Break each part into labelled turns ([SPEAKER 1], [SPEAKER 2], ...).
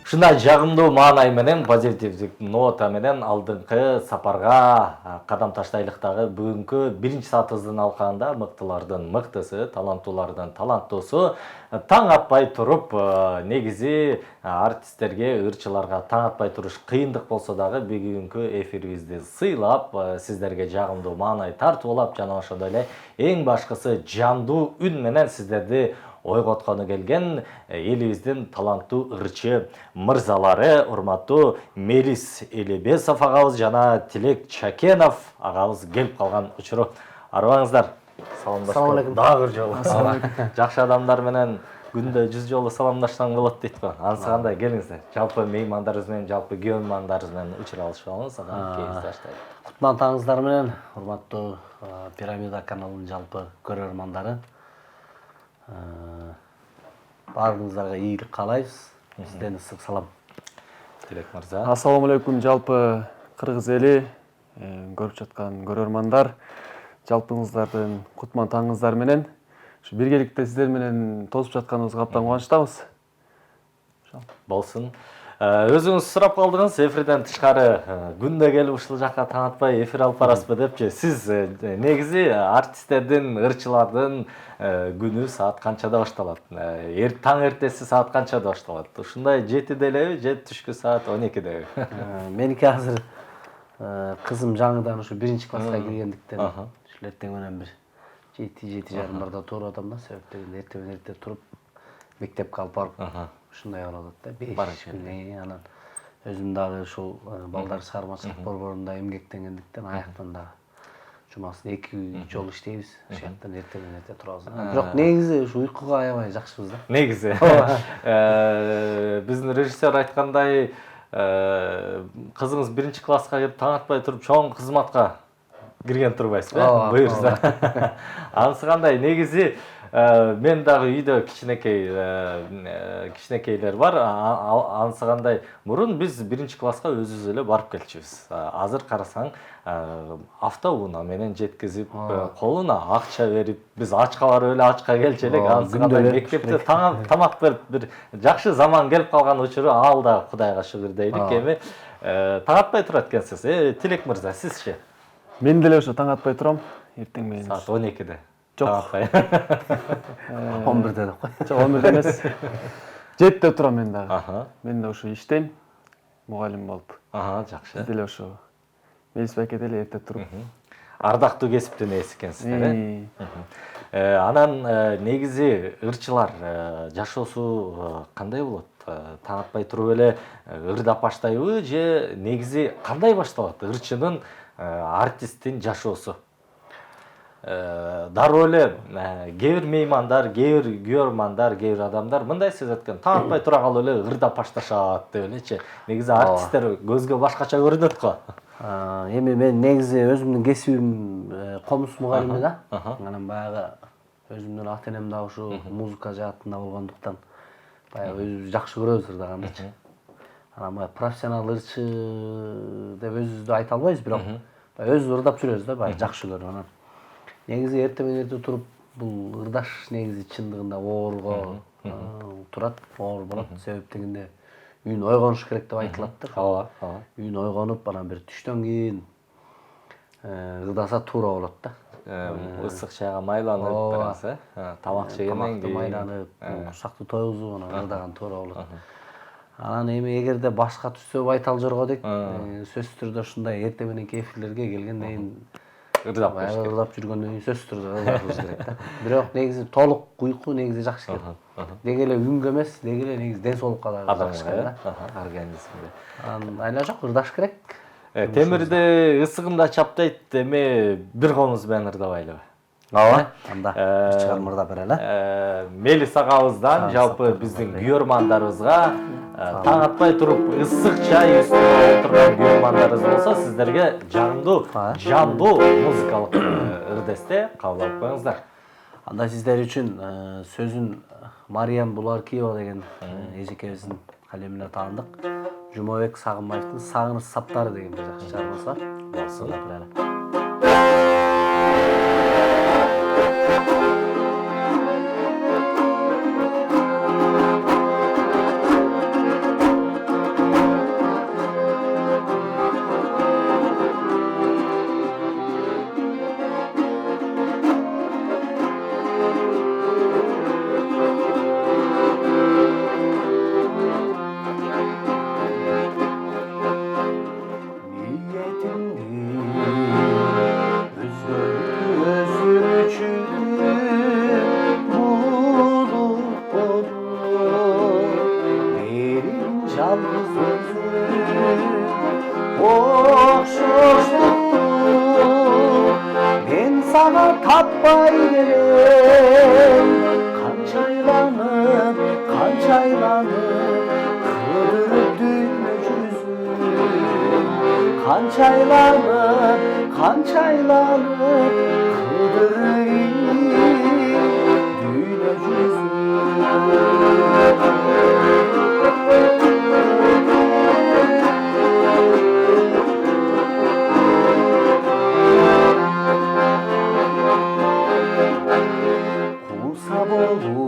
[SPEAKER 1] Ушундай жагымдуу маанай менен, позитивдик нота менен алдыңкы сапарга кадам таштайлык дагы. Бүгүнкү биринчи саатыбыздын алкагында мыктылардын мыктысы, таланттуулардын таланттуусу таң атпай туруп, негизи артисттерге, ырчыларга таң атпай туруш кыйындык болсо дагы бүгүнкү эфирибизди сыйлап, сиздерге жагымдуу маанай тартуулап, жана ошондой эле эң башкысы жандуу үн менен сиздерди ойготкону келген элибиздин таланттуу ырчы мырзалары, урматтуу Мелис Элебесов агабыз жана Тилек Чакенов агабыз келип калган учуру. Арыбаңыздар.
[SPEAKER 2] Саламалейкум.
[SPEAKER 1] Дагы бир жолу. Жакшы адамдар менен күндө 100 жолу саламдашсаң болот дейт го. Анысы кандай, келиңиздер. Жалпы меймандарыбыз менен, жалпы көрөрмандарыбыз менен учура алышып алыңыз, анан кийин баштайлы.
[SPEAKER 2] Кутман таңыңыздар менен, урматтуу Пирамида каналынын жалпы көрөрмандары. Баарыңыздарга ийгилик каалайбыз. Сизден ысык салам.
[SPEAKER 1] Тилек мырза.
[SPEAKER 3] Ассаламу алейкум, жалпы кыргыз эли, көрүп жаткан көрөрмандар, жалпыңыздардын кутман таңыңыздар менен ушу биргеликте сиздер менен тосуп жатканыбызга абдан кубанычтабыз.
[SPEAKER 1] Болсун. Өзүңүз сурап калдыңыз, эфирден тышкары күндө келип ушул жакка таң атпай эфир алып барасызбы депчи. Сиз негизи артисттердин, ырчылардын күнү саат канчада башталат? Таң эртеси саат канчада башталат? Ушундай 7-де элеби, же түшкү саат 12-деби?
[SPEAKER 2] Меники азыр кызым жаңыдан ушу 1-класска киргендиктен ушул эртең менен бир 7-7:30 барда туруп атам да, себеп дегенде эртең менен эрте туруп мектепке алып барып ушундай болот да, 5 күн. Анан өзүм дагы ушул балдар чыгармачылык борборунда эмгектенгендиктен аяктан дагы жумасын 2 жолу иштейбиз. Ошол жактан эртең менен эрте турабыз. Бирок негизи ушу уйкуга аябай жакшыбыз да.
[SPEAKER 1] Негизи. Биздин режиссер айткандай, кызыңыз 1-класска кирип таң атпай туруп чоң кызматка кирген турбайсызбы? Буюрса. Анысы кандай? Негизи мен дагы үйдө кичинекейлер бар. Анысы кандай? Мурун биз 1-класска өзүбүз эле барып келчүбүз. Азыр карасаң, автобуна менен жеткизип, колуна акча берип, биз ачка барып эле ачка келчү элек. Анысы кандай? Мектепте тамак берип бир жакшы заман келип калган учуру, ал да Кудайга шүгүр дейлик. Эми таң атпай турат экенсиз. Тилек мырза, сизчи?
[SPEAKER 3] Мен деле ошо таң атпай турам, эртең менен.
[SPEAKER 1] Саат 12-де.
[SPEAKER 3] Жок.
[SPEAKER 2] 11-де деп кой.
[SPEAKER 3] Жок, 11-де эмес. 7-де турам мен дагы. Мен да ошо иштейм, мугалим болуп.
[SPEAKER 1] Жакшы.
[SPEAKER 3] Сиз деле ошо Мелис байке деле эрте туруп.
[SPEAKER 1] Ардактуу кесиптин ээси экенсиздер, Анан негизи ырчылар жашоосу кандай болот? Таң атпай туруп эле ырдап баштайбы, же негизи кандай башталат ырчынын, артисттин жашоосу? Дароо эле кээ бир меймандар, кээ бир көрөрмандар, кээ бир адамдар мындай сезет экен, таң атпай тура калып эле ырдап башташат деп элечи. Негизи артисттер көзгө башкача көрүнөт го.
[SPEAKER 2] Эми мен негизи өзүмдүн кесибим комуз мугалими да. Анан баягы өзүмдүн ата-энем да ушу музыка жаатында болгондуктан баягы өзүбүз жакшы көрөбүз ырдагандычы. Анан баягы профессионал ырчы деп өзүбүздү айта албайбыз, бирок өзүбүз ырдап жүрөбүз да, баягы жакшы көрүп. Анан негизи эртең менен эрте туруп бул ырдаш негизи чындыгында оорго турат, оор болот. Себеп дегенде үн ойгонуш керек деп айтылат да. Үн ойгонуп, анан бир түштөн кийин ырдаса туура болот да.
[SPEAKER 1] Ысык чайга майланып, тамак жегенден кийин
[SPEAKER 2] майланып, курсакты тойгузуп, анан ырдаган туура болот. Анан эми эгерде башка түстө байтал жорго дейт, сөзсүз түрдө ушундай эртең мененки эфирлерге келгенден кийин ырдап жүргөндөн кийин сөзсүз түрдө ырдашыбыз керек да. Бирок негизи толук уйку негизи жакшы керек. Деги эле үнгө эмес, деги эле негизи ден соолукка да жакшы керек да.
[SPEAKER 1] Организмге.
[SPEAKER 2] Айла жок, ырдаш керек.
[SPEAKER 1] Темирди ысыгында чаптайт, эми бир комуз менен ырдабайлыбы?
[SPEAKER 2] Ооба. Анда чыгарма ырдап берели.
[SPEAKER 1] Мелис агабыздан жалпы биздин көрөрмандарыбызга таң атпай туруп ысык чай үстүндө отурган көрөрмандарыбыз болсо, сиздерге жагымдуу, жандуу музыкалык ырдесте кабыл алып коюңуздар.
[SPEAKER 2] Анда сиздер үчүн сөзүн Мариям Буларкиева деген эжекебиздин калемине таандык Жумабек Сагынбаевдин Сагыныч саптары деген бир жакшы чыгармасы бар. Болсун. aylanıp kıldırıp dünya yüzün. Kançaylanıp kıldırayım dünya yüzün. Kulsa bolu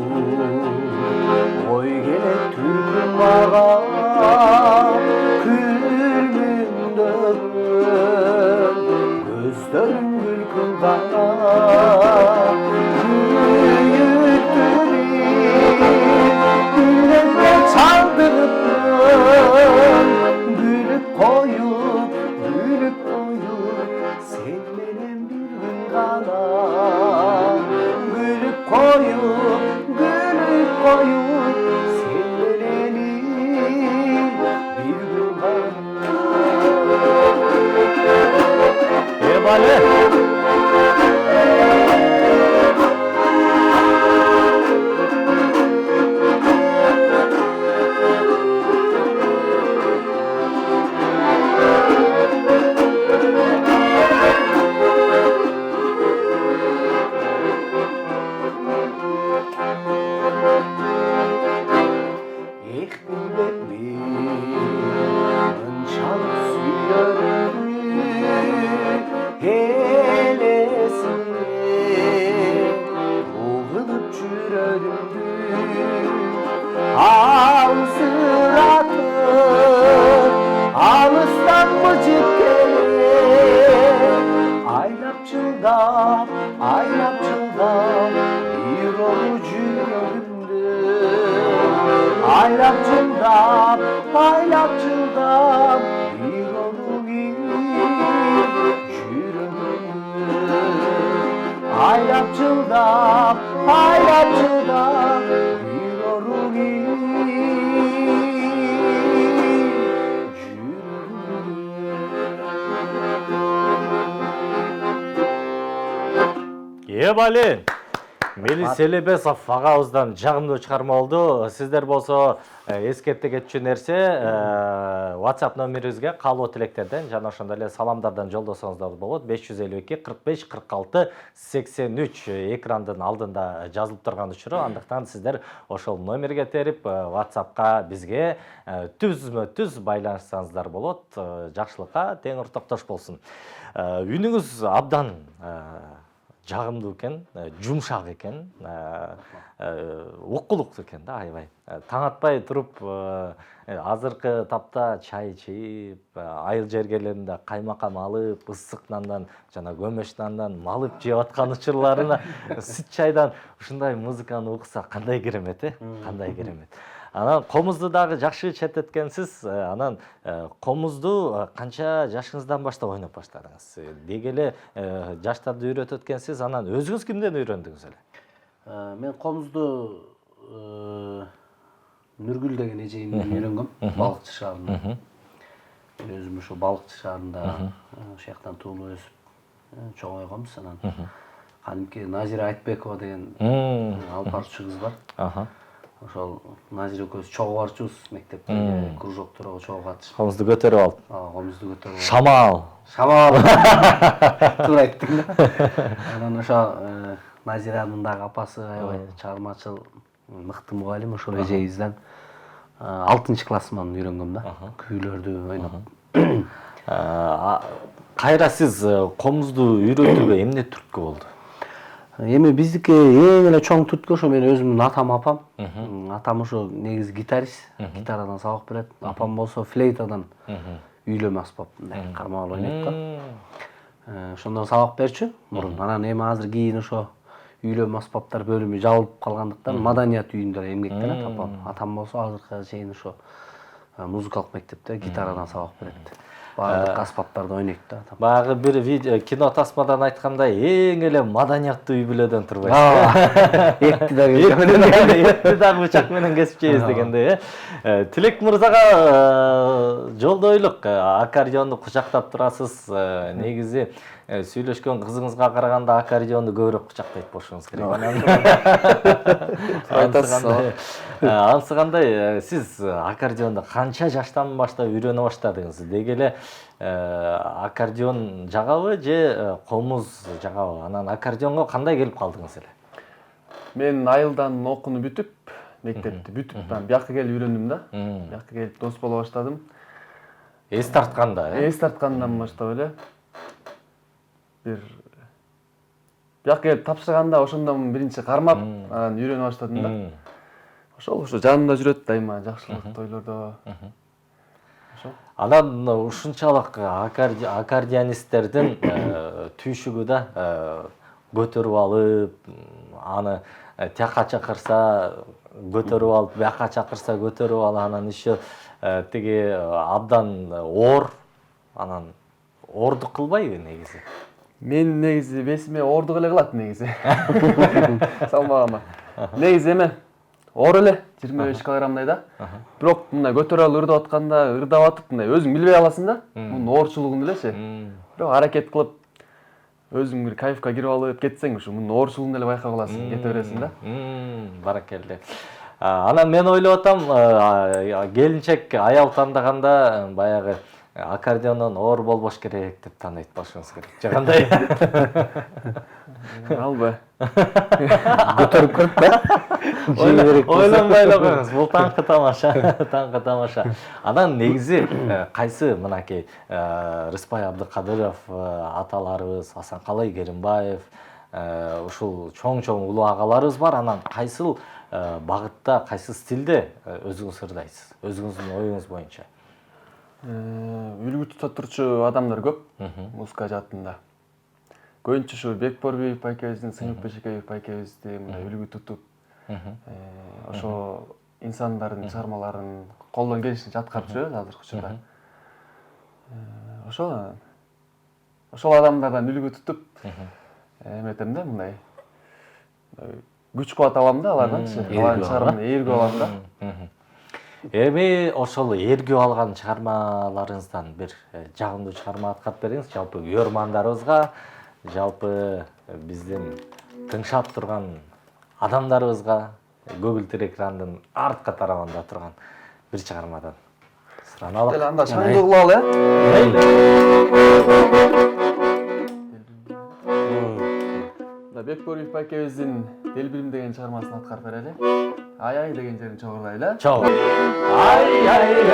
[SPEAKER 2] oy gelek türküm bağa külmün dörün gözlerin gülkün bana büyüttürüm güllerde çaldırıp gülüp koyup sen benim bir gün kala gülüp koyup sen benim bir gün kala.
[SPEAKER 1] Bale. Alıstan mıcık gelir Aylap çıldan bir olucu göründü Aylap çıldan bir olucu göründü Aylap çıldan bir olucu Ебали. Мелис Элебесов агабыздан жагымдуу чыгарма болду. Сиздер болсо эскерте кетчү нерсе WhatsApp номерибизге каалоо тилектерден жана ошондой эле саламдардан жолдосоңуздар болот. 552 45 46 83 экрандын алдында жазылып турган учуру. Андыктан сиздер ошол номерге терип WhatsAppка бизге түзмө-түз байланышсаңыздар болот. Жакшылыкка тең ортоктош болсун. Үнүңүз абдан жагымдуу экен, жумшак экен, укулуктуу экен да, аябай. Таң атпай туруп, азыркы тапта чай ичип, айыл жергелеринде каймакам алып, ысык нандан жана көмөч нандан малып жеп аткан учурларына сүт чайдан ушундай музыканы укса кандай керемет, кандай керемет. Анан комузду дагы жакшы чететкенсиз. Анан комузду канча жашыңыздан баштап ойноп баштадыңыз? Деги эле жаштарды үйрөтөт экенсиз. Анан өзүңүз кимден үйрөндүңүз эле?
[SPEAKER 2] Мен комузду Нургүл деген эжейимден үйрөнгөм, балыкчы шаарында. Өзүм ошо балыкчы шаарында ошол жактан туулуп өсүп чоңойгомбуз. Анан кадимки Назира Айтбекова деген алып барчу кыз бар. Ошол Назира экөөбүз чогуу барчубуз мектепте, кружокторго чогуу катышып.
[SPEAKER 1] Комузду көтөрүп алып.
[SPEAKER 2] Комузду көтөрүп алып.
[SPEAKER 1] Шамал.
[SPEAKER 2] Туура айттың да. Анан ошо Назиранын дагы апасы аябай чыгармачыл, мыкты мугалим, ошол эжебизден 6-классыман үйрөнгөм да. Күүлөрдү ойноп.
[SPEAKER 1] Кайра сиз комузду үйрөтүүгө эмне түрткү болду?
[SPEAKER 2] Эми биздики эң эле чоң түрткү ошо менин өзүмдүн атам апам. Атам ошо негизи гитарист, гитарадан сабак берет. Апам болсо флейтадан үйлөмө аспап, кармалып ойнойт да. Ошондон сабак берчү мурун. Анан эми азыр кийин ошо үйлөмө аспаптар бөлүмү жабылып калгандыктан маданият үйүндө эмгектенет апам. Атам болсо азыркыга чейин ошо музыкалык мектепте гитарадан сабак берет. Баардык аспаптарды ойнойт да.
[SPEAKER 1] Баягы бир кино тасмадан айткандай эң эле маданияттуу үй бүлөдөн турбайсыз.
[SPEAKER 2] Этти
[SPEAKER 1] дагы бычак менен кесип жейбиз дегендей. Тилек мырзага жолдойлук, аккордеонду кучактап турасыз. Негизи сүйлөшкөн кызыңызга караганда аккордеонду көбүрөөк кучактайт болушуңуз керек.
[SPEAKER 3] Айтасыз.
[SPEAKER 1] Анысы кандай, сиз аккордеонду канча жаштан баштап үйрөнө баштадыңыз? Деги эле аккордеон жагабы же комуз жагабы? Анан аккордеонго кандай келип калдыңыз эле?
[SPEAKER 3] Мен айылдан окууну бүтүп, мектепти бүтүп, бияка келип үйрөндүм да. Бияка келип дос боло баштадым.
[SPEAKER 1] Эс тартканда,
[SPEAKER 3] Эс тарткандан баштап эле бир бияка келип тапшырганда ошондон биринчи кармап, анан үйрөнө баштадым да. Ошол жанымда жүрөт дайыма жакшылык тойлордо. Ошол.
[SPEAKER 1] Анан ушунчалык аккордеонисттердин түйшүгү да көтөрүп алып, аны тияка чакырса көтөрүп алып, бияка чакырса көтөрүп алып, анан еще тиги абдан оор, анан оордук кылбайбы негизи?
[SPEAKER 3] Мен негизи бесиме оордук эле кылат негизи. Салмагама. Негизи эме оор эле 25 килограммдай да. Бирок мындай көтөрүп алып ырдап атканда ырдап атып мындай өзүң билбей аласың да. Мунун оорчулугун элечи. Бирок аракет кылып өзүң бир кайфка кирип алып кетсең, ушу мунун оорчулугун эле байкап аласың, кете бересиң да.
[SPEAKER 1] Баракелде. Анан мен ойлоп атам, келинчек аял тандаганда баягы аккордеондон оор болбош керек деп тандайт болушуңуз керек. Же кандай?
[SPEAKER 3] Албы.
[SPEAKER 2] Көтөрүп көрүп да.
[SPEAKER 1] Ойлонбой эле коюңуз. Бул таңкы тамаша, таңкы тамаша. Анан негизи кайсы мынакей Рыспай Абдыкадыров аталарыбыз, Асанкалай Керимбаев, ушул чоң улуу агаларыбыз бар. Анан кайсыл багытта, кайсы стилде өзүңүз ырдайсыз? Өзүңүздүн оюңуз боюнча.
[SPEAKER 3] Үлгү тута турчу адамдар көп музыка жаатында. Көбүнчө ушу Бекборбиев байкебиздин, Сыймык Бешекеев байкебизди мындай үлгү тутуп, ошо инсандардын чыгармаларын колдон келишинче аткарып жүрөбүз азыркы учурда. Ошол адамдардан үлгү тутуп, эметем да мындай күч кубат алам да аларданчы. Алардын чыгармаларын ээргип алам да.
[SPEAKER 1] Эми ошол ээргип алган чыгармаларыңыздан бир жагымдуу чыгарма аткарып бериңиз жалпы көрөрмандарыбызга, жалпы биздин тыңшап турган адамдарыбызга, көгүлтүр экрандын артка тарабында турган бир чыгармадан сураналы.
[SPEAKER 3] Деле анда шаңды кылалы, Бекборбиев байкебиздин Делбирим деген чыгармасын аткарып берели. Ай деген жерин чогурдайлы.
[SPEAKER 1] Чогуу. Ай делбирим,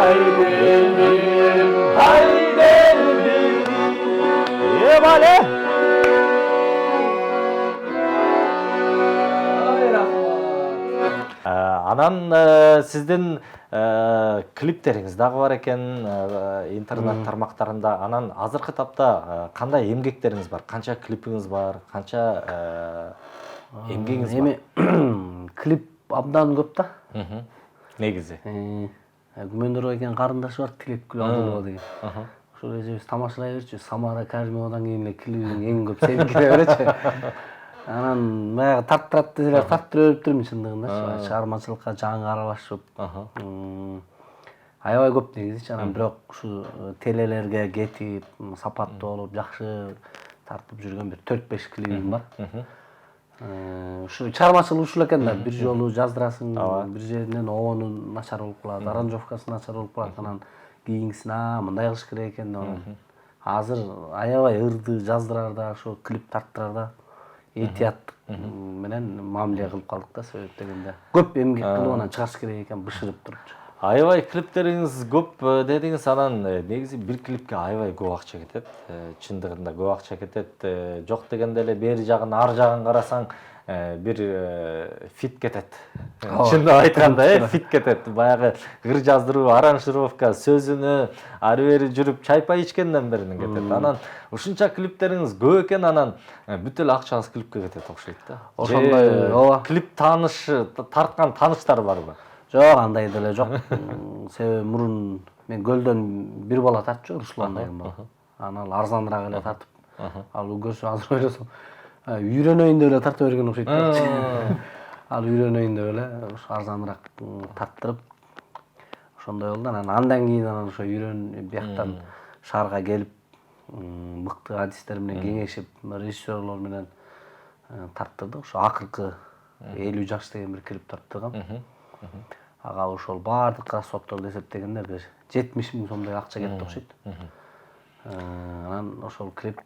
[SPEAKER 1] ай делбирим. Бале. Анан сиздин клиптериңиз дагы бар экен интернет тармактарында. Анан азыркы тапта кандай эмгектериңиз бар? Канча клипиңиз бар? Канча эмгегиңиз бар?
[SPEAKER 2] Эми клип абдан көп да.
[SPEAKER 1] Негизи.
[SPEAKER 2] Күмөндөр экен карындаш бар, Тилек Гүл Абдулова деген. Ошол эжебиз тамашалай берчү. Самара Каримовадан кийин эле клибиң эң көп сеники деп беречү. Анан баягы тарттырат деселер тарттыра бериптирмин чындыгында. Чыгармачылыкка жаңы аралашып. Аябай көп негизи. Анан бирок ушу телелерге кетип, сапаттуу болуп, жакшы тартып жүргөн бир 4-5 клибим бар. Ушу чыгармачылык ушул экен да. Бир жолу жаздырасың, бир жеринен обону начар болуп калат, аранжировкасы начар болуп калат. Анан кийинкисине мындай кылыш керек экен деп. Азыр аябай ырды жаздырарда, ошо клип тарттырарда этият менен мамиле кылып калдык да, себеп дегенде. Көп эмгек кылып анан чыгарыш керек экен, бышырып турчу.
[SPEAKER 1] Аябай клиптериңиз көп дедиңиз, анан негизи бир клипке аябай көп акча кетет. Чындыгында көп акча кетет. Жок дегенде эле бери жагын, ар жагын карасаң бир фит кетет. Чындап айтканда, фит кетет. Баягы ыр жаздыруу, аранжировка, сөзүнө ары бери жүрүп чайпай ичкенден беринен кетет. Анан ушунча клиптериңиз көп экен, анан бүт эле акчаңыз клипке кетет окшойт да.
[SPEAKER 2] Ошондой, ооба.
[SPEAKER 1] Клип тарткан тааныштар барбы?
[SPEAKER 2] Жок, андай деле жок. Себеби мурун мен Көлдөн бир бала тартчу, Руслан деген бала. Анан ал арзаныраак эле тартып. Ал көрсө азыр ойлосом, үйрөнөйүн деп эле тарта берген окшойт да. Ал үйрөнөйүн деп эле арзаныраак тарттырып ошондой болду. Андан кийин анан ошо бияктан шаарга келип, мыкты адистер менен кеңешип, режиссерлор менен тарттырдык. Ошо акыркы 50 жаш деген бир клип тарттыргам. Ага ошол баардык расходторду эсептегенде бир 70 000 сомдой акча кетти окшойт. Анан ошол клип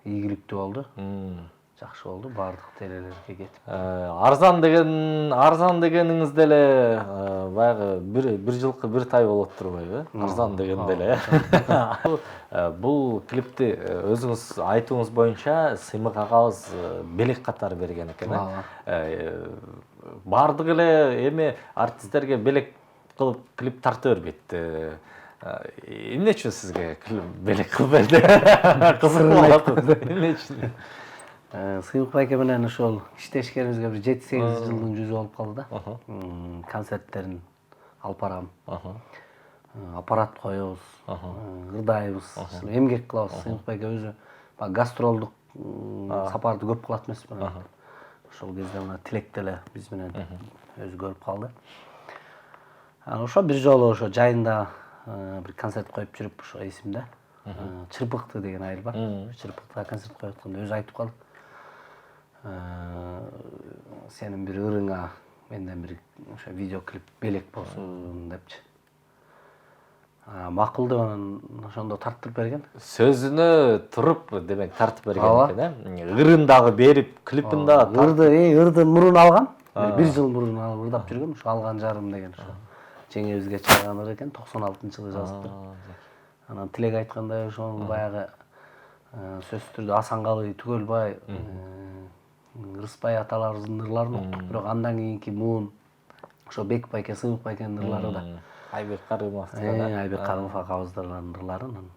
[SPEAKER 2] ийгиликтүү болду. Жакшы болду, баардык телелерге кетип.
[SPEAKER 1] Арзан дегениңиз деле баягы бир жылкы бир тай болот турбайбы? Арзан деген деле. Бул клипти өзүңүз айтууңуз боюнча Сыймык агабыз белек катары берген экен. Бардык эле эми артисттерге белек кылып клип тарта бербейт. Эмне үчүн сизге белек кылып берди? Кызык болот. Эмне үчүн?
[SPEAKER 2] Сыймык байке менен ошол иштешкенибизге бир 7-8 жылдын жүзү болуп калды да. Концерттерин алып барам. Аппарат коебуз, ырдайбыз, эмгек кылабыз. Сыймык байке өзү гастролдук сапарды көп кылат эмеспи. Ошол кезде мына Тилек деле биз менен өзү көрүп калды. Анан ошо бир жолу ошо жайында бир концерт коюп жүрүп, ошо эсимде. Чырпыкты деген айыл бар. Чырпыкта концерт коюп атканда өзү айтып калды. Сенин бир ырыңа менден бир ошо видеоклип белек болсун депчи. Макул деп анан ошондо тарттырып берген.
[SPEAKER 1] Сөзүнө туруп демек тартып берген экен, ырын дагы берип, клипин дагы
[SPEAKER 2] ырдын мурун алган. Бир жыл мурун алып ырдап жүргөн, ошо алган жарым деген ошо. Жеңебизге чыган ыр экен, 96-жылы жазыптыр. Анан Тилек айткандай ошол баягы сөзсүз түрдө Асанкалы, Түгөлбай, Рыспай аталарыбыздын ырларын уктук, бирок андан кийинки муун ошо Бек байке, Сыймык байкенин ырлары да.
[SPEAKER 1] Айбек Карымов.
[SPEAKER 2] Айбек Карымов агабыздын ырларын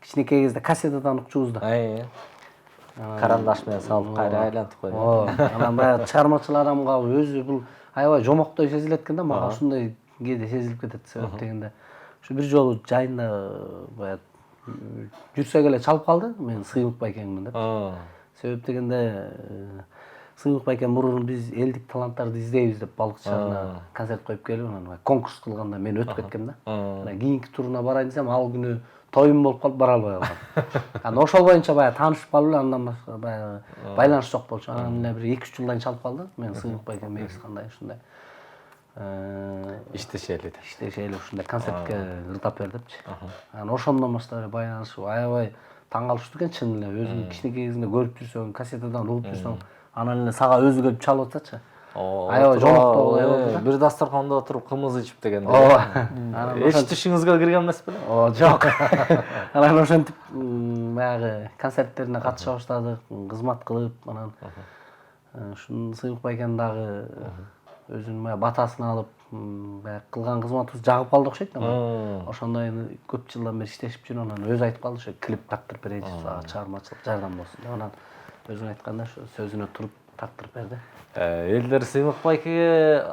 [SPEAKER 2] кичинекей кезде кассетадан укчубуз да.
[SPEAKER 1] Карандаш менен салып кайра айлантып койдум.
[SPEAKER 2] Анан баягы чыгармачыл адамга өзү бул аябай жомоктой сезилет экен да, мага ушундай кээде сезилип кетет. Себеп дегенде ошо бир жолу жайында баягы жүрсөк эле чалып калды, мен Сыймык байкеңмин деп. Себеп дегенде Сыймык байкем мурун биз элдик таланттарды издейбиз деп балык шаарына концерт коюп келип, анан конкурс кылганда мен өтүп кеткем да. Анан кийинки туруна барайын десем, ал күнү тоюм болуп калып бара албай калгам. Анан ошол боюнча баягы таанышып калып эле, андан башка баягы байланыш жок болчу. Анан эле бир 2-3 жылдан чалып калды. Мен Сыймык байкем мегиз кандай ушундай иштешели ушундай концертке ырдап бер депчи. Анан ошондон баштап эле байланышып аябай таң калыштуу экен, чын эле. Өзүң кичинекей кезиңде көрүп жүрсөң, кассетадан угуп жүрсөң, анан эле сага өзү келип чалып атсачы. Аябай жомоктоо болду да.
[SPEAKER 1] Бир дастарханда отуруп кымыз ичип дегенде. Эч түшүңүзгө кирген эмес беле?
[SPEAKER 2] Жок. Анан ошентип баягы концерттерине катыша баштадык, кызмат кылып, анан ушун Сыймык байкенин дагы өзүнүн батасын алып, баягы кылган кызматыбыз жагып калды окшойт да. Ошондой көп жылдан бери иштешип жүрүп, анан өзү айтып калды, ошо клип тартып берейинчи, сага чыгармачылык жардам болсун деп. Анан өзүң айткандай ошо сөзүнө туруп тартырып берди.
[SPEAKER 1] Элдер Сыймык байкеге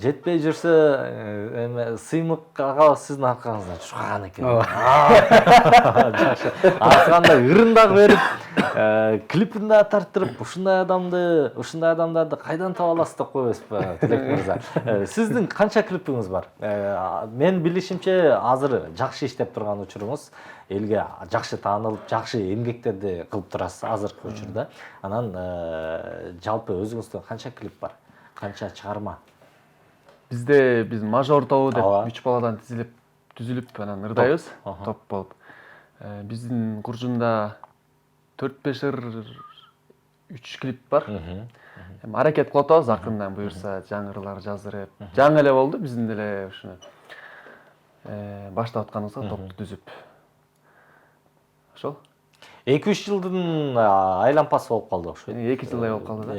[SPEAKER 1] жетпей жүрсө, эми Сыймык агабыз сиздин аркаңыздан чуркаган экен. Жакшы. Арканда ырын дагы берип, клипин дагы тарттырып, ушундай адамдарды кайдан таба аласыз деп койбойсузбу, Тилек мырза? Сиздин канча клипиңиз бар? Мен билишимче азыр жакшы иштеп турган учуруңуз, элге жакшы таанылып, жакшы эмгектерди кылып турасыз азыркы учурда. Анан жалпы өзүңүздүн канча клип бар? Канча чыгарма?
[SPEAKER 3] Биз мажор тобу деп 3 баладан түзүлүп анан ырдайбыз, топ болуп. Биздин куржунда 4-5 ыр 3 клип бар. Эми аракет кылып атабыз, акырындан буюрса жаңы ырлар жаздырып. Жаңы эле болду, биздин деле ушуну баштап атканыбызга топту түзүп. Ошол
[SPEAKER 1] 2-3 жылдын айланпасы болуп калды окшойт.
[SPEAKER 3] 2 жылдай болуп калды да.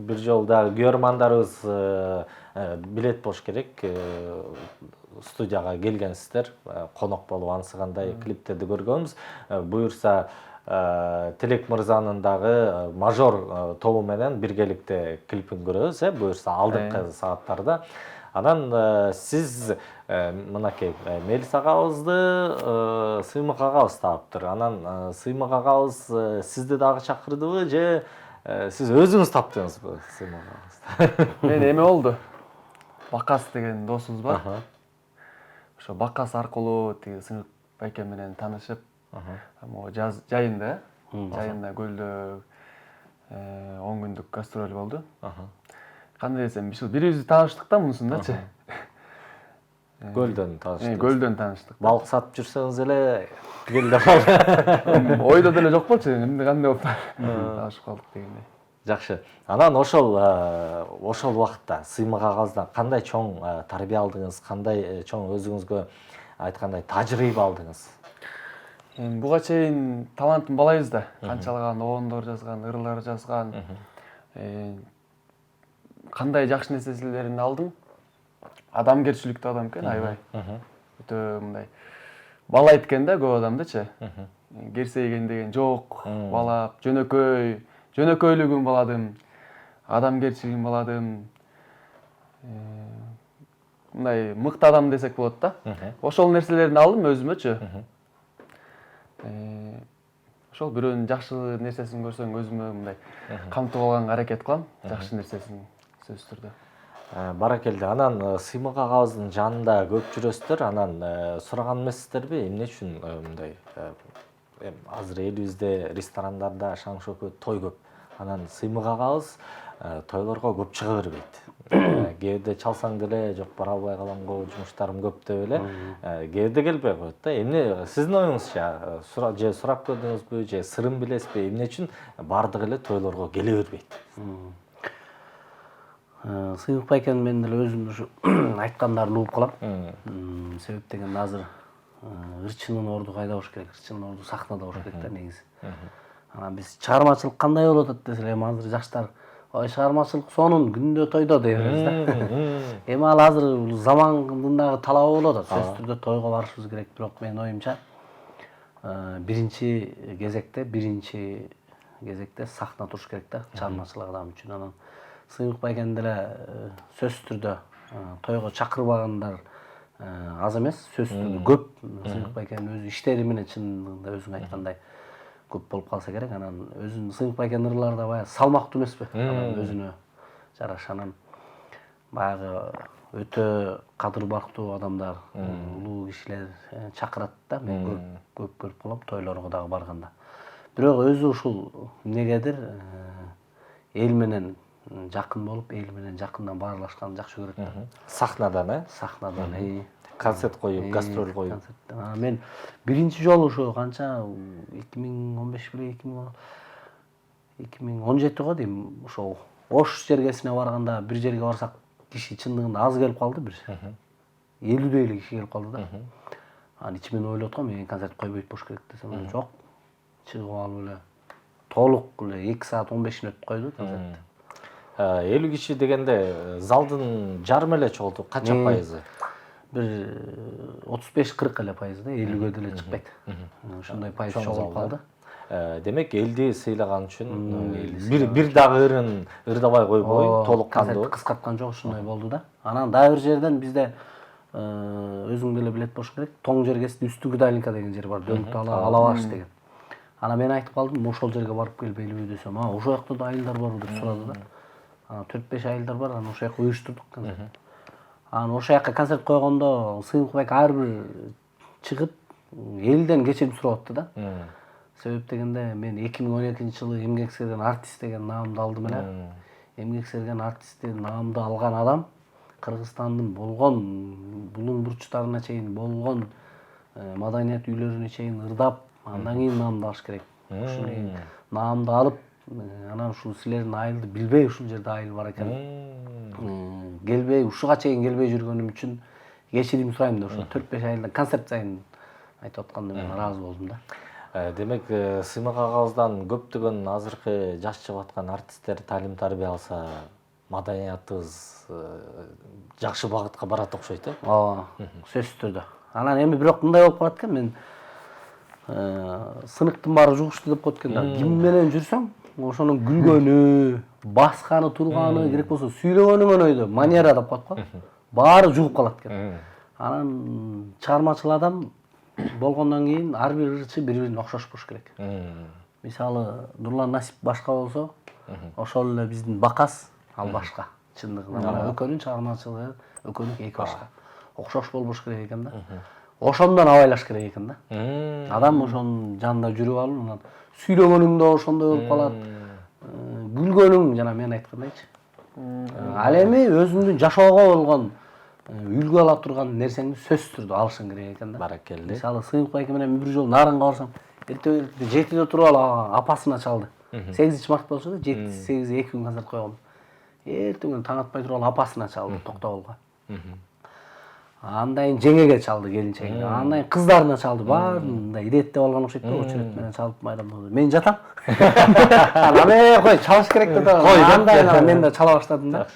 [SPEAKER 1] Бир жолу дагы көрөрмандарыбыз билет болуш керек. Студияга келгенсиздер, конок болуп ансыгандай клиптерди көргөнбүз. Буюрса Тилек мырзанын дагы мажор тобу менен биргеликте клипин көрөбүз, буюрса алдыңкы сааттарда. Анан сиз мынакей Мелис агабызды Сыймык агабыз таптыр. Анан Сыймык агабыз сизди дагы чакырдыбы же сиз өзүңүз таптыңызбы Сыймык агабызды?
[SPEAKER 3] Мен эме болду. Бакас деген досубуз бар. Ошо Бакас аркылуу тиги Сыймык байке менен таанышып, могу жайында көлдө 10 күндүк гастроль болду. кандай десем, бирибизди тааныштык да мунусундачы.
[SPEAKER 1] Көлдөн тааныштык.
[SPEAKER 3] Көлдөн тааныштык.
[SPEAKER 1] Балык сатып жүрсөңүз эле тигелде калды.
[SPEAKER 3] Ойдо деле жок болчу, эмне кандай болуп таашып калдык дегендей.
[SPEAKER 1] Жакшы. Анан ошол убакытта сыймык агаздан кандай чоң тарбия алдыңыз, кандай чоң өзүңүзгө айткандай тажрыйба алдыңыз?
[SPEAKER 3] Буга чейин талантым балайбыз да. Канчалаган оондор жазган, ырлар жазган. Кандай жакшы нерселерин алдым. Адамгерчиликтүү адам экен, аябай. Өтө мындай балайт экен да көп адамдычы. Керсейген деген жок, балап, жөнөкөйлүгүн баладым. Адамгерчилигин баладым. Мындай мыкты адам десек болот да. Ошол нерселерин алдым өзүмөчү. Ошол бирөөнүн жакшы нерсесин көрсөң өзүмө мындай камтып алганга аракет кылам, жакшы нерсесин сөзсүз түрдө.
[SPEAKER 1] Баракелде. Анан сыймык агабыздын жанында көп жүрөсүздөр. Анан сураган эмессиздерби, эмне үчүн мындай азыр элибизде ресторандарда шаң шөкөт той көп. Анан сыймык агабыз тойлорго көп чыга бербейт. Кээде чалсаң деле жок бара албай калам го, жумуштарым көп деп эле кээде келбей коет да. Эмне сиздин оюңузча же сурап көрдүңүзбү, же сырын билесизби, эмне үчүн бардык эле тойлорго келе бербейт?
[SPEAKER 2] Сыймык байкем мен деле өзүм ушу айткандарын угуп калам. Себеп деген азыр ырчынын орду кайда болуш керек? Ырчынын орду сахнада болуш керек да негизи. Анан биз чыгармачылык кандай болуп атат десе эле азыр жаштар ой чыгармачылык сонун күндө тойдо дей беребиз да. Эми ал азыр замандын дагы талабы болуп атат. Сөзсүз түрдө тойго барышыбыз керек. Бирок менин оюмча биринчи кезекте сахна туруш керек да чыгармачылык адам үчүн. Анан сыймык байкени деле сөзсүз түрдө тойго чакырбагандар аз эмес, сөзсүз түрдө көп. Сыймык байкенин өзү иштери менен чынында өзүң айткандай көп болуп калса керек. Анан өзүнүн сыймык байкенин ырлары да баягы салмактуу эмеспи? Анан өзүнө жараша. Анан баягы өтө кадыр барктуу адамдар, улуу кишилер чакырат да. Мен көп көрүп калам тойлорго дагы барганда. Бирок өзү ушул эмнегедир эл менен жакын болуп, эл менен жакындан баарлашканды жакшы көрөт да.
[SPEAKER 1] Сахнадан,
[SPEAKER 2] Сахнадан,
[SPEAKER 1] концерт коюп, гастроль коюп.
[SPEAKER 2] Мен биринчи жолу ошо канча 2015 беле 2017 го дейм, ошо Ош жергесине барганда бир жерге барсак киши чындыгында аз келип калды, бир 50 эле киши келип калды да. Анан ичимен ойлоп аткам, мен концерт койбойт болуш керек десем, жок. Чыгып алып эле толук эле 2 саат 15 мүнөт койду концертти.
[SPEAKER 1] 50 киши дегенде залдын жарымы эле чогулду, канча пайызы?
[SPEAKER 2] Бир 35-40 эле пайызы да, 50-гө деле чыкпайт. Ошондой пайыз чогулуп калды.
[SPEAKER 1] Демек элди сыйлаган үчүн бир дагы ырдабай койбой, толук кандуу
[SPEAKER 2] кыскарткан жок, ушундай болду да. Анан дагы бир жерден бизде өзүң деле билет болуш керек, Тоң жергесинде Үстүңкү Дайлинка деген жер бар, Дөңкү Алабаш деген. Анан мен айтып калдым, ошол жерге барып келбейлиби десем, ошол жакта да айылдар барбы деп сурады да. Анан 4-5 айылдар бар, анан ошол жака уюштурдук концерт. Анан ошол жака концерт койгондо сыймык байке ар бир чыгып элден кечирим сурап атты да. Себеп дегенде мен 2012-жылы эмгек сіңірген артист деген наамды алдым эле. Эмгек сіңірген артист деген наамды алган адам Кыргызстандын болгон булуң бурчтарына чейин болгон маданият үйлөрүнө чейин ырдап, андан кийин наамды алыш керек. Ушул наамды алып, анан ушул силердин айылды билбей ушул жерде айыл бар экен. Келбей, ушуга чейин келбей жүргөнүм үчүн кечирим сурайм деп ошо 4-5 айылдан концерт сайын айтып атканда мен ыраазы болдум да.
[SPEAKER 1] Демек, сыймык агабыздан көптөгөн азыркы жаш чыгып аткан артисттер талим тарбия алса, маданиятыбыз жакшы багытка барат окшойт,
[SPEAKER 2] Ооба, сөзсүз түрдө. Анан эми бирок мындай болуп калат экен, мен сыныктын баары жугуштуу деп коет экен да. Ким менен жүрсөң, ошонун күлгөнү, басканы, турганы, керек болсо сүйлөгөнүң өнөйдө, манера деп коет го. Баары жугуп калат экен. Анан чыгармачыл адам болгондон кийин ар бир ырчы бири-бирине окшош болуш керек. Мисалы, Нурлан Насип башка болсо, ошол эле биздин Бакас ал башка. Чындыгында экөөнүн чыгармачылыгы, экөөнүкү эки башка. Окшош болуш керек экен да. Ошондон абайлаш керек экен да. Адам ошонун жанында жүрүп алып, анан сүйлөгөнүң да ошондой болуп калат. Күлгөнүң, жана мен айткандайчы, Ал эми өзүңдүн жашоого болгон үлгү ала турган нерсеңди сөзсүз түрдө алышың керек экен да.
[SPEAKER 1] Баракелде.
[SPEAKER 2] Мисалы Сыйынбек байке менен бир жолу Нарынга барсам, эртең 7-де туруп алып апасына чалды. 8-март болчу да, 7-8 2 күн концерт койгон. Эртең таң атпай туруп алып апасына чалды Токтогулга. Андан кийин жеңеге чалды келинчегине. Андан кийин кыздарына чалды. Баарында иреттеп алган окшойт да, очерет менен чалып майрамда. Мен жатам. Анан кой чалыш керек деп андан мен да чала баштадым да.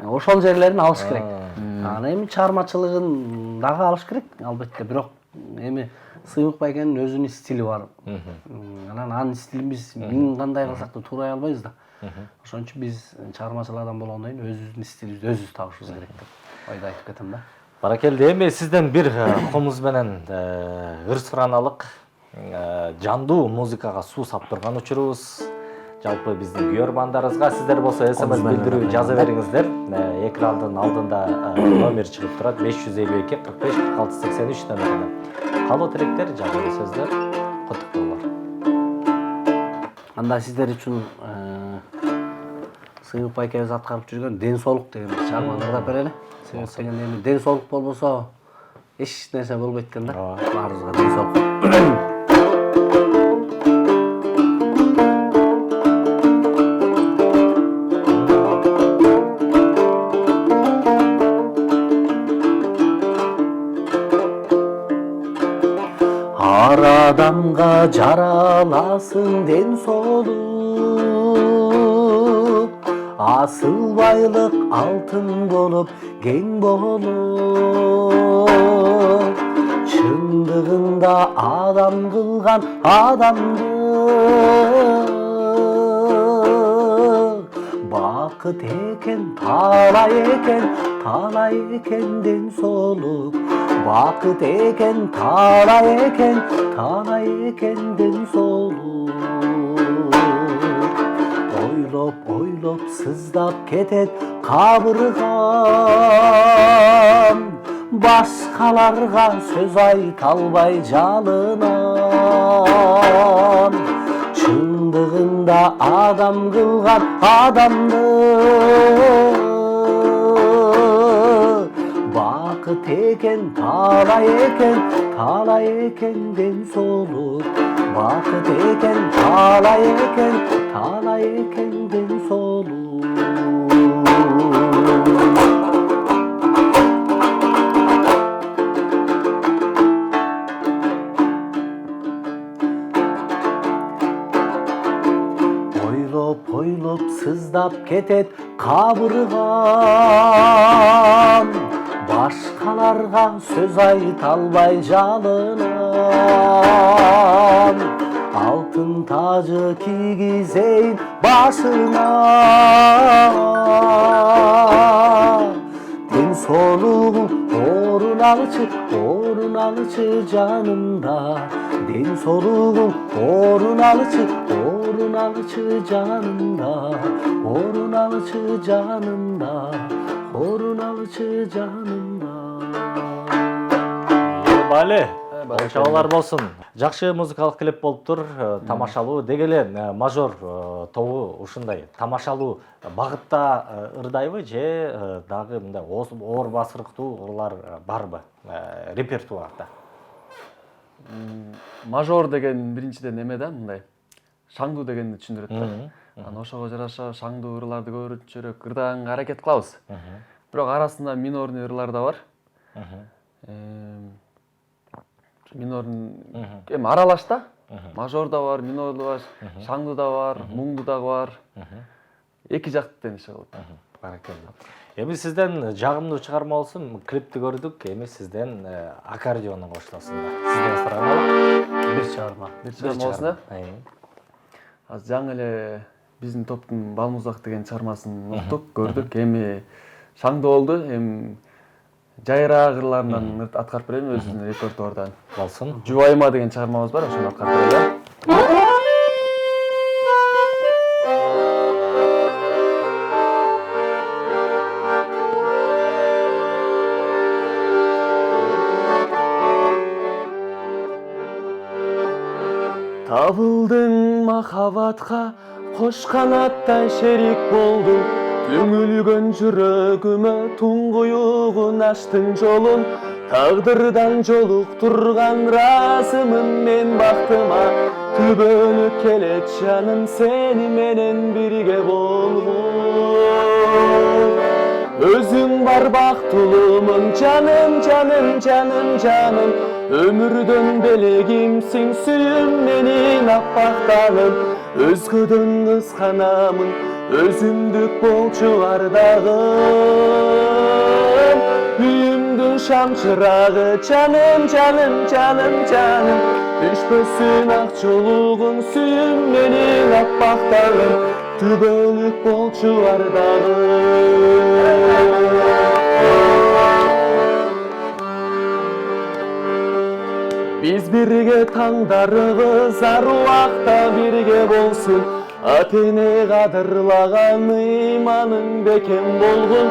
[SPEAKER 2] Ошол жерлерин алыш керек. Анан эми чыгармачылыгын дагы алыш керек, албетте. Бирок эми Сыйынбек байкенин өзүнүн стили бар. Анан анын стилин биз миң кандай кылсак да туурай албайбыз да. Ошон үчүн биз чыгармачыл адам болгондон кийин өзүбүздүн стилибизди өзүбүз табышыбыз керек деп ойду айтып кетем да.
[SPEAKER 1] Баракелде. Эми сизден бир комуз менен ыр сураналык. Жандуу музыкага суу сап турган учурубуз. Жалпы биздин күйөрмандарыбызга сиздер болсо СМС билдирүү жаза бериңиздер. Экрандын алдында номер чыгып турат 552 45 46 83 номерине. Калуу тилектер, жагымдуу сөздөр, куттуктоолор.
[SPEAKER 2] Анда сиздер үчүн Сыйынбек байкебиз аткарып жүргөн Ден соолук деген чыгарманы ырдап берели. Себеп дегенде эми ден соолук болбосо эч нерсе болбойт экен да. Баарыбызга ден соолук. Ар адамга жараласын ден соолук, асыл байлык алтын болуп кең болуп, чындыгында адам кылган адамды бакыт экен, талай экен ден соолук. Бакыт экен, талай экен ден соолук. Ойлоп сыздап кетет кабыргам, башкаларга сөз айта албай жалынам. Чындыгында адам кылган адамды бакыт экен, талай экен ден соолук. Бакыт экен, талай экен ден соолук. Ойлоп сыздап кетет кабыргам, башкаларга сөз айта албай жалынам. Алтын тажы кийгизейин башына, ден соолугуң орун алычы жанымда. Ден соолугуң орун алычы жанымда. Орун алычы жанымда.
[SPEAKER 1] Бали, чабалар болсун. Жакшы музыкалык клип болуптур, тамашалуу. Деги эле мажор тобу ушундай тамашалуу багытта ырдайбы же дагы мындай оор басырыктуу ырлар барбы репертуарда?
[SPEAKER 3] Мажор деген биринчиден эме да, мындай шаңдуу дегенди түшүндүрөт да. Анан ошого жараша шаңдуу ырларды көбүрөөк ырдаганга аракет кылабыз. Бирок арасында минорный ырлар да бар. Минорный эми аралаш да. Мажор да бар, минор да бар, шаңдуу да бар, муңдуу дагы бар. Эки жактан иши болот.
[SPEAKER 1] Баракелде. Эми сизден жагымдуу чыгарма болсун, клипти көрдүк. Эми сизден аккордеондун коштосунда. Сизден сураналы.
[SPEAKER 2] Бир чыгарма
[SPEAKER 3] болсун да. Азыр жаңы эле биздин топтун Балмуздак деген чыгармасын уктук, көрдүк. Эми шаңдуу болду. Эми жайраак ырларынан аткарып берем өзүнүн репертуардан.
[SPEAKER 1] Болсун.
[SPEAKER 3] Жубайма деген чыгармабыз бар, ошону аткарып берели. Табылдың махабатқа, қош қанаттай шерик болдың. Түңүлгөн жүрөгүмө туңгуюгун аштың жолун, тагдырдан жолуктурган ыраазымын мен бактыма. Түбөлүк келет жаным сени менен бирге болгон. Өзүң бар бактылуумун жаным, жаным, жаным, жаным. Өмүрдөн белегимсиң сүйүм менин аппактаным. Өзгөдөн кызганамын, өзүмдүк болчу ардагым. Үйүмдүн шам чырагы жаным, жаным, жаным, жаным. Düşpөсүн ак жолугуң сүйүм менин аппактаным. Түбөлүк болчу ардагым. Биз бирге таңдарыбыз ар убакта бирге болсун. Ата-эне кадырлаган ыйманың бекем болгун.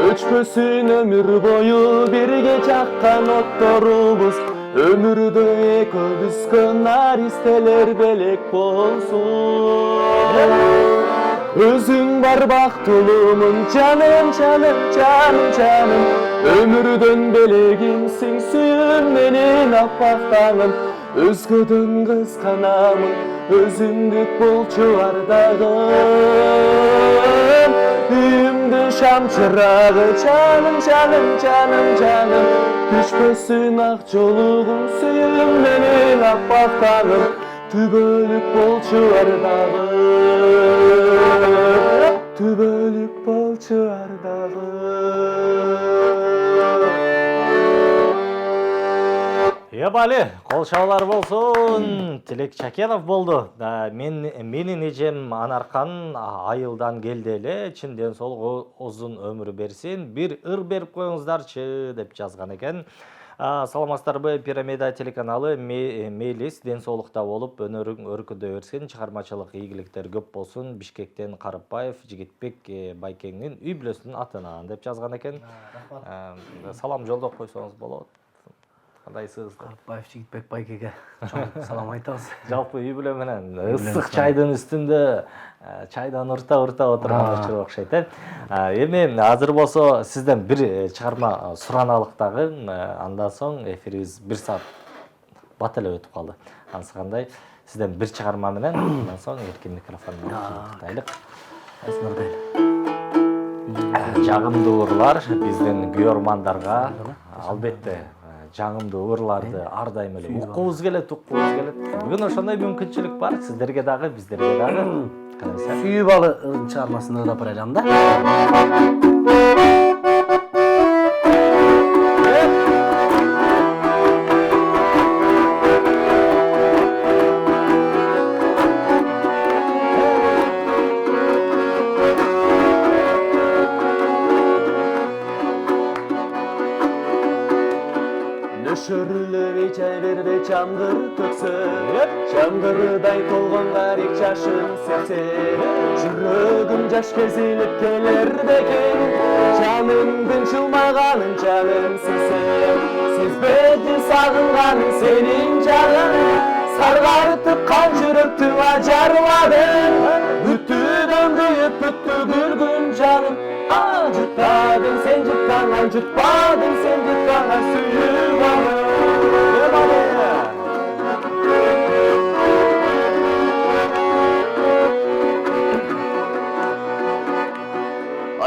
[SPEAKER 3] Өчпөсүн өмүр бою бирге жаккан отторубуз. Өмүрдө экөөбүзгө наристелер белек болсун. Өзүң бар бактылуумун жаным, жаным, жаным, жаным. Өмүрдөн белегимсиң сүйүм менин аппактаным. Өзгөдөн кызганамын, өзүмдүк болчу ардагым. Үйүмдүн шам чырагы жаным, жаным, жаным, жаным. Düşpөсүн ак жолугуң сүйүм менин аппактаным. Түбөлүк болчу ардагым. Түбөлүк болчу ардагым.
[SPEAKER 1] Ебали, кол чабуулар болсун. Тилек Чакенов болду. Менин эжем Анаркан айылдан келди эле. Чынден сол узун өмүр берсин. Бир ыр берип коюңуздарчы деп жазган экен. Саламатсыздарбы, Пирамида телеканалы мейлис ден соолукта болуп, өнөрүң өркүдө берсин, чыгармачылык ийгиликтер көп болсун. Бишкектен Карыпбаев Жигитбек Байкеңдин үй бүлөсүнүн атынан деп жазган экен. Салам жолдоп койсоңуз болот. Кандайсыз?
[SPEAKER 2] Карыпбаев Жигитбек Байкеге чоң салам айтабыз.
[SPEAKER 1] Жалпы үй бүлө менен ысык чайдын үстүндө чайдан урта отурган учур окшойт. Эми азыр болсо сизден бир чыгарма сураналык дагы, андан соң эфирибиз 1 саат бат эле өтүп калды. Анысы кандай? Сизден бир чыгарма менен, андан соң эркин микрофондон токтойлук. Жагымдуу ырлар биздин күйөрмандарга албетте жаңымдуу ырларды ар дайым эле уккубуз келет. Бүгүн ошондой мүмкүнчүлүк бар. Сиздерге дагы, биздерге дагы.
[SPEAKER 2] Сүйүп алы ырдын чыгармасын ырдап барайлам да.
[SPEAKER 3] Нөшөрлөбөй чай бербей чамдыр төксө, чамдырдай толгон карик жашын сепсе, жүрөгүм жаш кезилип келер бекен, жанымдын жылмаганын жаным сезсе, сезбеди сагынганын сенин жагың, саргартып кан жүрөктү ажарладың, бүтүдөн күйүп бүттү күлгүн жаным. Жұттадың сен жұттаңан, жұтпадың сен жұттаңан, сүйіп алың.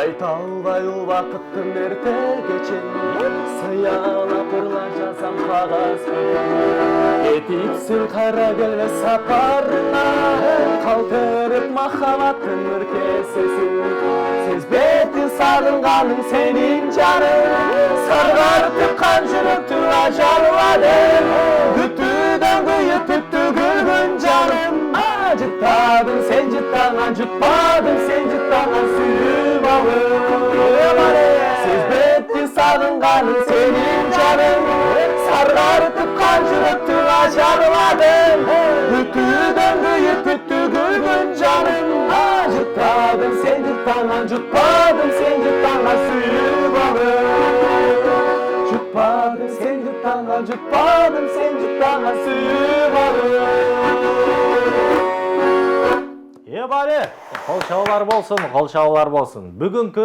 [SPEAKER 3] Айта албай убакыттын эрте кечен, сыялап ырлар жазам кагазга. Кетипсиң кара келбес сапарыңа, калтырып махабаттын өркесесин. Сезбеди сагынганың сенин жаның, саргартып кан жүрөктү ажарладың, бүтүдөн күйүп бүттү күлгүн жаным. Жұттадың сен жұттаңан, жұтпадың сен жұттаңан, сүйүп алың. Сезбеди сагынганың сенин жаның, саргартып кан жүрөктү ажарладың, бүтүдөн күйүп бүттү күлгүн жаным. Жұттадың сен жұттаңан, жұтпадың сен жұттаңан, сүйүп алың. Жұтпадың сен жұттаңан, жұтпадың сен жұттаңан, сүйүп алың.
[SPEAKER 1] Ебали, Кол чабуулар болсун. Бүгүнкү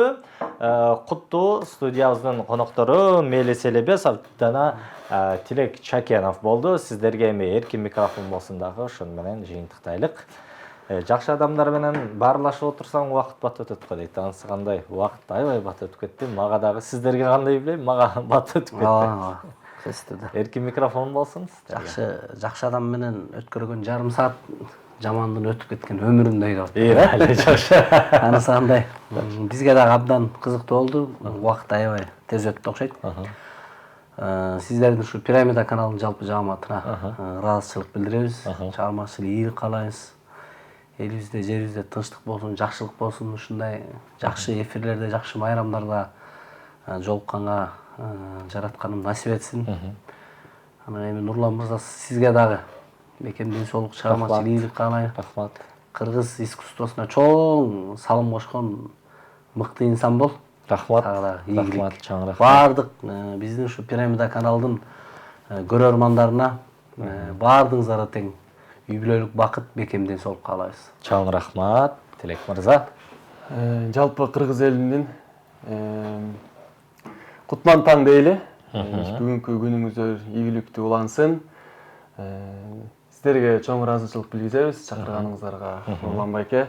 [SPEAKER 1] куттуу студиябыздын коноктору Мелис Элебесов жана Тилек Чакенов болду. Сиздерге эми эркин микрофон болсун дагы ошону менен жыйынтыктайлык. Жакшы адамдар менен баарлашып отурсаң убакыт бат өтөт го дейт. Анысы кандай? Убакыт аябай бат өтүп кетти. Мага дагы сиздерге кандай билбейм, мага бат өтүп кетти. Эркин микрофон болсун.
[SPEAKER 2] Жакшы адам менен өткөргөн жарым саат жамандын өтүп кеткен өмүрүндөй деп.
[SPEAKER 1] Эле жакшы.
[SPEAKER 2] Анысы кандай? Бизге дагы абдан кызыктуу болду. Убакыт аябай тез өттү окшойт. Сиздердин ушу Пирамида каналынын жалпы жааматына ыраазычылык билдиребиз. Чыгармачылык ийгилик каалайбыз. Элибизде, жерибизде тынчтык болсун, жакшылык болсун, ушундай жакшы эфирлерде, жакшы майрамдарда жолукканга жаратканым насип этсин. Анан эми Нурлан мырза, сизге дагы бекем ден соолук, чыгармачылык ийгилик каалайм.
[SPEAKER 1] Рахмат.
[SPEAKER 2] Кыргыз искусствосуна чоң салым кошкон мыкты инсан бол.
[SPEAKER 1] Рахмат.
[SPEAKER 2] Рахмат,
[SPEAKER 1] чоң рахмат.
[SPEAKER 2] Бардык биздин ушу Пирамида каналдын көрөрмандарына баардыгыңыздарга тең үй бүлөлүк бакыт, бекем ден соолук каалайбыз.
[SPEAKER 1] Чоң рахмат, Тилек мырза.
[SPEAKER 3] Жалпы кыргыз элинин кутман таң дейли. Бүгүнкү күнүңүздөр ийгиликтүү улансын. Сиздерге чоң ыраазычылык билдиребиз чакырганыңыздарга, Нурлан байке.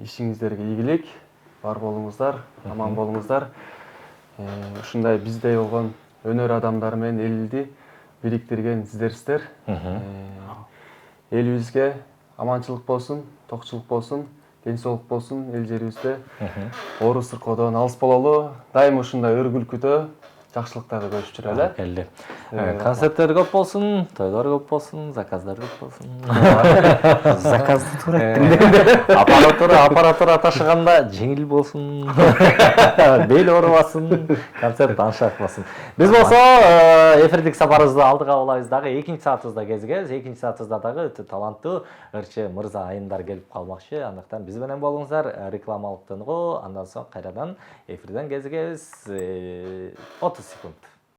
[SPEAKER 3] Ишиңиздерге ийгилик, бар болуңуздар, аман болуңуздар. Ушундай биздей болгон өнөр адамдары менен элди бириктирген сиздерсиздер. Элибизге аманчылык болсун, токчулук болсун, ден соолук болсун, эл жерибизде оору сыркоодон алыс бололу. Дайым ушундай ыр күлкүдө жакшылыктарды көрүшүп жүрөлү.
[SPEAKER 1] Келди. Концерттер көп болсун, тойлор көп болсун, заказдар көп болсун.
[SPEAKER 2] Заказды туура эттиң.
[SPEAKER 1] Аппаратура ташыганда жеңил болсун. Бел оорубасын, концерт аншак болсун. Биз болсо эфирдик сапарыбызды алдыга улайбыз дагы. Экинчи саатыбызда кезигебиз. Экинчи саатыбызда дагы өтө таланттуу ырчы мырза айымдар келип калмакчы. Андыктан биз менен болуңуздар. Рекламалык тынгуу, андан соң кайрадан эфирден кезигебиз. 30 секунд.